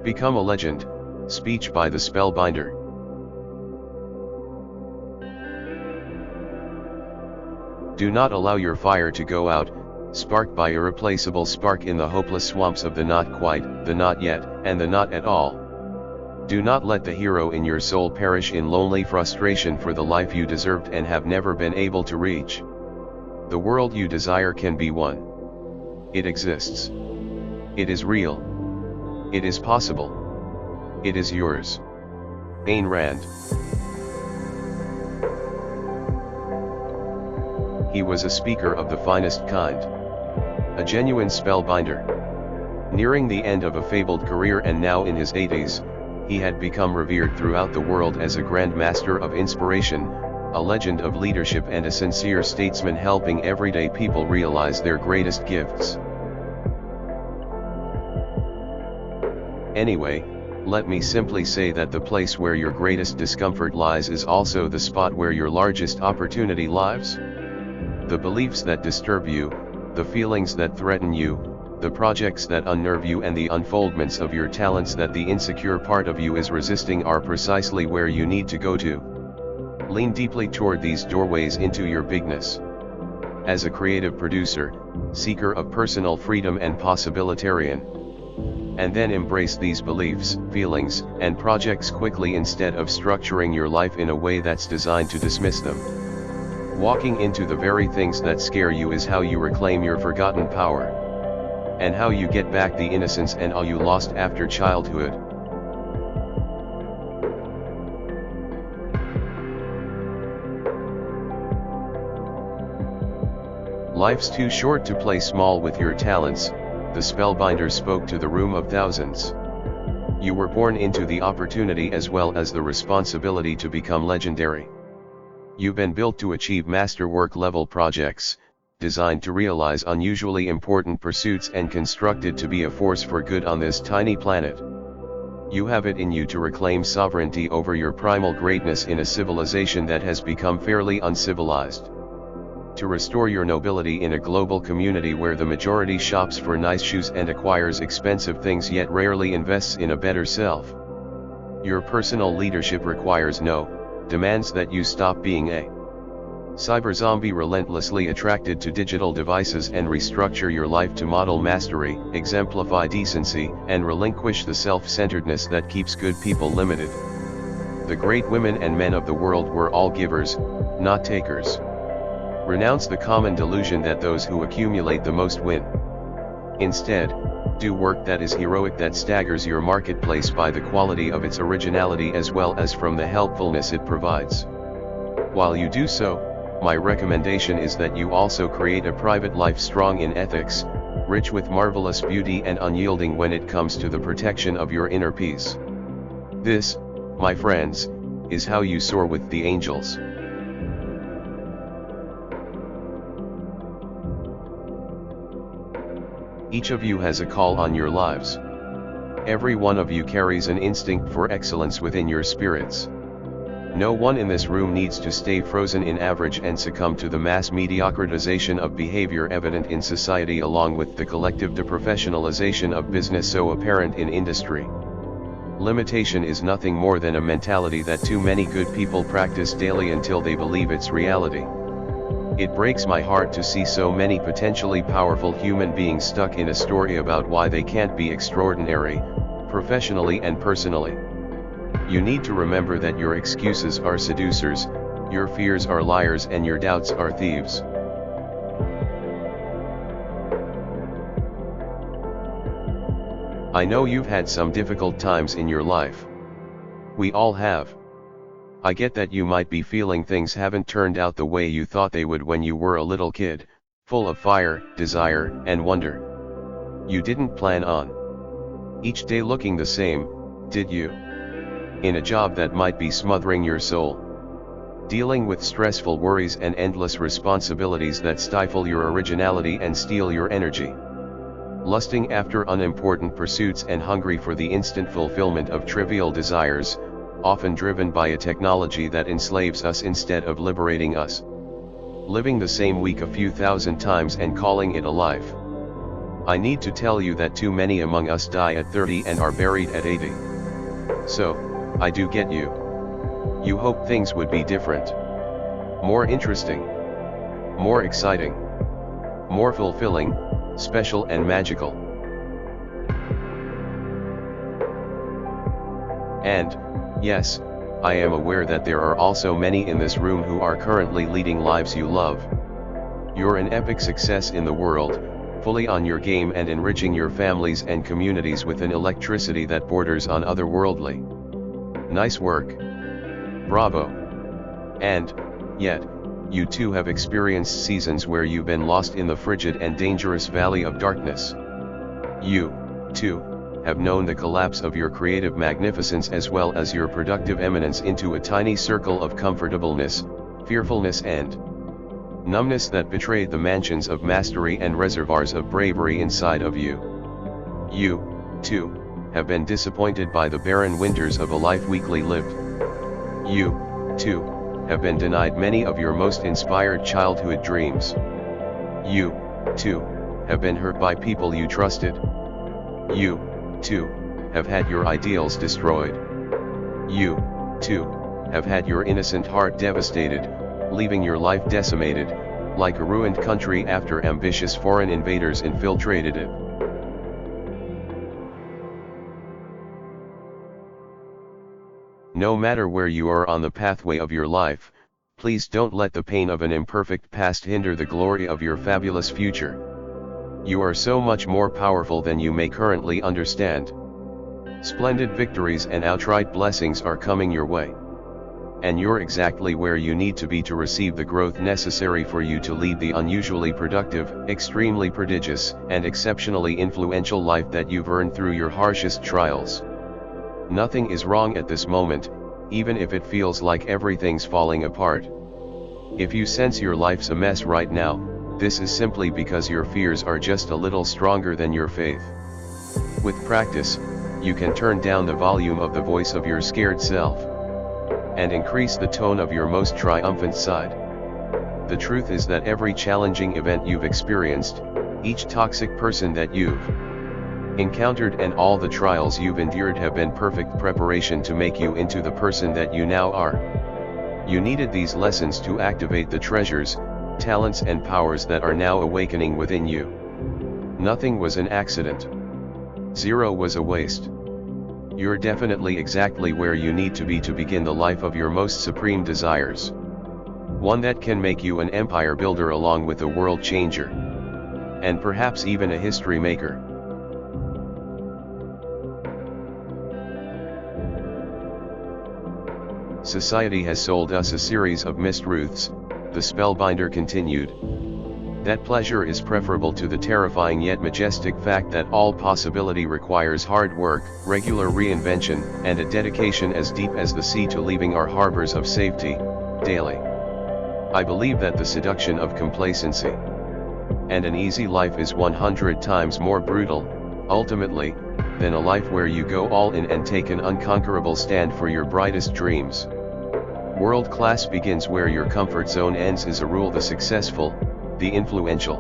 Become a legend. Speech by the Spellbinder. Do not allow your fire to go out, sparked by irreplaceable spark in the hopeless swamps of the not quite, the not yet, and the not at all. Do not let the hero in your soul perish in lonely frustration for the life you deserved and have never been able to reach. The world you desire can be won. It exists. It is real. It is possible. It is yours. Ayn Rand. He was a speaker of the finest kind. A genuine spellbinder. Nearing the end of a fabled career and now in his 80s, he had become revered throughout the world as a grand master of inspiration, a legend of leadership and a sincere statesman helping everyday people realize their greatest gifts. Anyway, let me simply say that the place where your greatest discomfort lies is also the spot where your largest opportunity lies. The beliefs that disturb you, the feelings that threaten you, the projects that unnerve you and the unfoldments of your talents that the insecure part of you is resisting are precisely where you need to go to. Lean deeply toward these doorways into your bigness. As a creative producer, seeker of personal freedom and possibilitarian. And then embrace these beliefs, feelings, and projects quickly instead of structuring your life in a way that's designed to dismiss them. Walking into the very things that scare you is how you reclaim your forgotten power. And how you get back the innocence and awe you lost after childhood. Life's too short to play small with your talents, the spellbinder spoke to the room of thousands. You were born into the opportunity as well as the responsibility to become legendary. You've been built to achieve masterwork level projects, designed to realize unusually important pursuits and constructed to be a force for good on this tiny planet. You have it in you to reclaim sovereignty over your primal greatness in a civilization that has become fairly uncivilized. To restore your nobility in a global community where the majority shops for nice shoes and acquires expensive things yet rarely invests in a better self. Your personal leadership demands that you stop being a cyber zombie relentlessly attracted to digital devices and restructure your life to model mastery, exemplify decency, and relinquish the self-centeredness that keeps good people limited. The great women and men of the world were all givers, not takers. Renounce the common delusion that those who accumulate the most win. Instead, do work that is heroic that staggers your marketplace by the quality of its originality as well as from the helpfulness it provides. While you do so, my recommendation is that you also create a private life strong in ethics, rich with marvelous beauty and unyielding when it comes to the protection of your inner peace. This, my friends, is how you soar with the angels. Each of you has a call on your lives. Every one of you carries an instinct for excellence within your spirits. No one in this room needs to stay frozen in average and succumb to the mass mediocritization of behavior evident in society along with the collective deprofessionalization of business so apparent in industry. Limitation is nothing more than a mentality that too many good people practice daily until they believe it's reality. It breaks my heart to see so many potentially powerful human beings stuck in a story about why they can't be extraordinary, professionally and personally. You need to remember that your excuses are seducers, your fears are liars and your doubts are thieves. I know you've had some difficult times in your life. We all have. I get that you might be feeling things haven't turned out the way you thought they would when you were a little kid, full of fire, desire, and wonder. You didn't plan on each day looking the same, did you? In a job that might be smothering your soul. Dealing with stressful worries and endless responsibilities that stifle your originality and steal your energy. Lusting after unimportant pursuits and hungry for the instant fulfillment of trivial desires, often driven by a technology that enslaves us instead of liberating us. Living the same week a few thousand times and calling it a life. I need to tell you that too many among us die at 30 and are buried at 80. So, I do get you. You hope things would be different. More interesting. More exciting. More fulfilling, special and magical. And, yes, I am aware that there are also many in this room who are currently leading lives you love. You're an epic success in the world, fully on your game and enriching your families and communities with an electricity that borders on otherworldly. Nice work. Bravo. And, yet, you too have experienced seasons where you've been lost in the frigid and dangerous valley of darkness. You, too, have known the collapse of your creative magnificence as well as your productive eminence into a tiny circle of comfortableness, fearfulness and numbness that betrayed the mansions of mastery and reservoirs of bravery inside of you. You, too, have been disappointed by the barren winters of a life weakly lived. You, too, have been denied many of your most inspired childhood dreams. You, too, have been hurt by people you trusted. You, too, have had your ideals destroyed. You, too, have had your innocent heart devastated, leaving your life decimated, like a ruined country after ambitious foreign invaders infiltrated it. No matter where you are on the pathway of your life, please don't let the pain of an imperfect past hinder the glory of your fabulous future. You are so much more powerful than you may currently understand. Splendid victories and outright blessings are coming your way. And you're exactly where you need to be to receive the growth necessary for you to lead the unusually productive, extremely prodigious, and exceptionally influential life that you've earned through your harshest trials. Nothing is wrong at this moment, even if it feels like everything's falling apart. If you sense your life's a mess right now, this is simply because your fears are just a little stronger than your faith. With practice, you can turn down the volume of the voice of your scared self and increase the tone of your most triumphant side. The truth is that every challenging event you've experienced, each toxic person that you've encountered and all the trials you've endured have been perfect preparation to make you into the person that you now are. You needed these lessons to activate the treasures, talents and powers that are now awakening within you. Nothing was an accident. Zero was a waste. You're definitely exactly where you need to be to begin the life of your most supreme desires. One that can make you an empire builder along with a world changer. And perhaps even a history maker. Society has sold us a series of mistruths, the spellbinder continued. That pleasure is preferable to the terrifying yet majestic fact that all possibility requires hard work, regular reinvention, and a dedication as deep as the sea to leaving our harbors of safety, daily. I believe that the seduction of complacency and an easy life is 100 times more brutal, ultimately, than a life where you go all in and take an unconquerable stand for your brightest dreams. World class begins where your comfort zone ends is a rule the successful, the influential,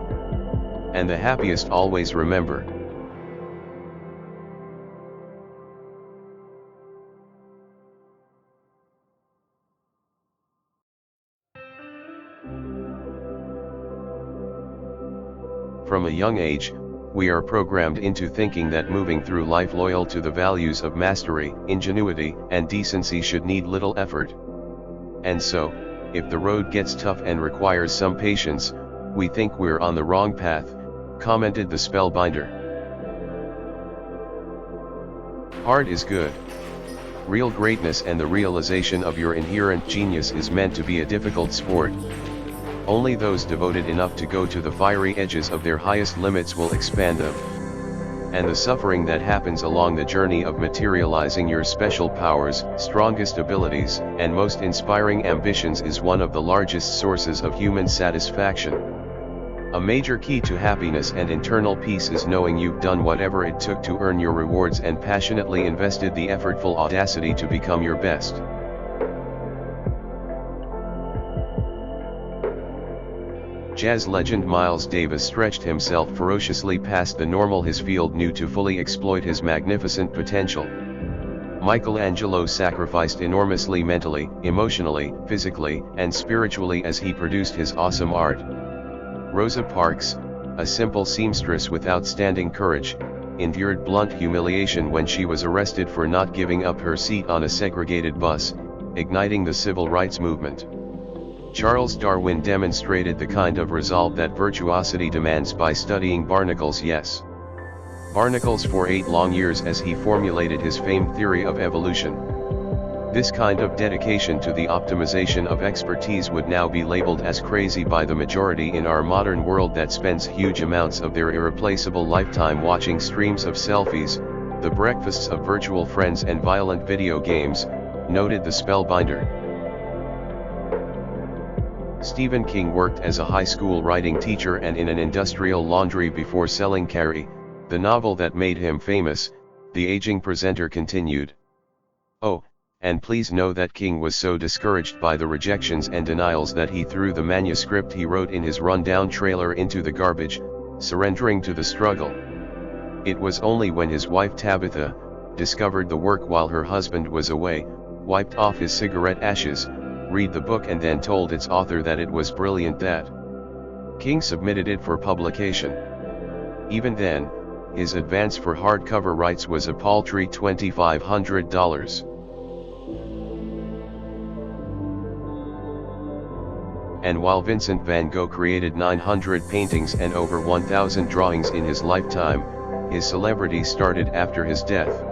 and the happiest always remember. From a young age, we are programmed into thinking that moving through life loyal to the values of mastery, ingenuity, and decency should need little effort. And so, if the road gets tough and requires some patience, we think we're on the wrong path, commented the spellbinder. Hard is good. Real greatness and the realization of your inherent genius is meant to be a difficult sport. Only those devoted enough to go to the fiery edges of their highest limits will expand them. And the suffering that happens along the journey of materializing your special powers, strongest abilities, and most inspiring ambitions is one of the largest sources of human satisfaction. A major key to happiness and internal peace is knowing you've done whatever it took to earn your rewards and passionately invested the effortful audacity to become your best. Jazz legend Miles Davis stretched himself ferociously past the normal his field knew to fully exploit his magnificent potential. Michelangelo sacrificed enormously mentally, emotionally, physically, and spiritually as he produced his awesome art. Rosa Parks, a simple seamstress with outstanding courage, endured blunt humiliation when she was arrested for not giving up her seat on a segregated bus, igniting the civil rights movement. Charles Darwin demonstrated the kind of resolve that virtuosity demands by studying barnacles. Barnacles for 8 long years as he formulated his famed theory of evolution. This kind of dedication to the optimization of expertise would now be labeled as crazy by the majority in our modern world that spends huge amounts of their irreplaceable lifetime watching streams of selfies, the breakfasts of virtual friends and violent video games, noted the spellbinder. Stephen King worked as a high school writing teacher and in an industrial laundry before selling Carrie, the novel that made him famous, the aging presenter continued. Oh, and please know that King was so discouraged by the rejections and denials that he threw the manuscript he wrote in his rundown trailer into the garbage, surrendering to the struggle. It was only when his wife Tabitha discovered the work while her husband was away, wiped off his cigarette ashes, read the book and then told its author that it was brilliant that King submitted it for publication. Even then, his advance for hardcover rights was a paltry $2,500. And while Vincent van Gogh created 900 paintings and over 1,000 drawings in his lifetime, his celebrity started after his death.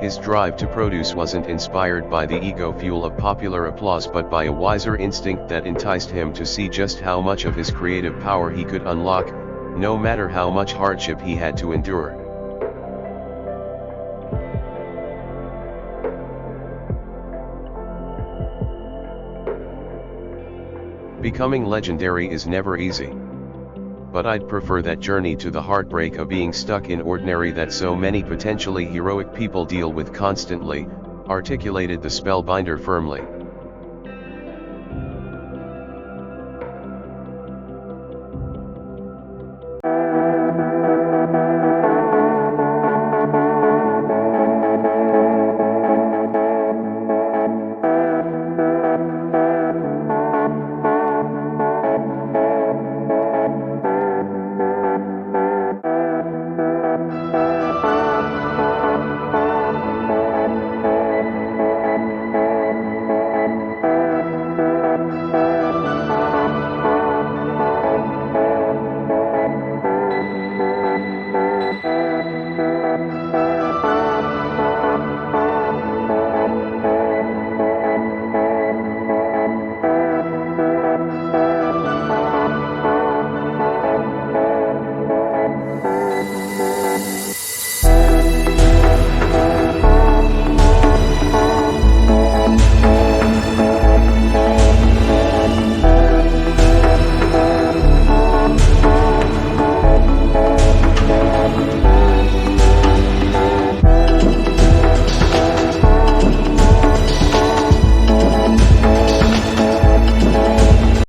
His drive to produce wasn't inspired by the ego fuel of popular applause but by a wiser instinct that enticed him to see just how much of his creative power he could unlock, no matter how much hardship he had to endure. Becoming legendary is never easy. But I'd prefer that journey to the heartbreak of being stuck in ordinary that so many potentially heroic people deal with constantly, articulated the spellbinder firmly.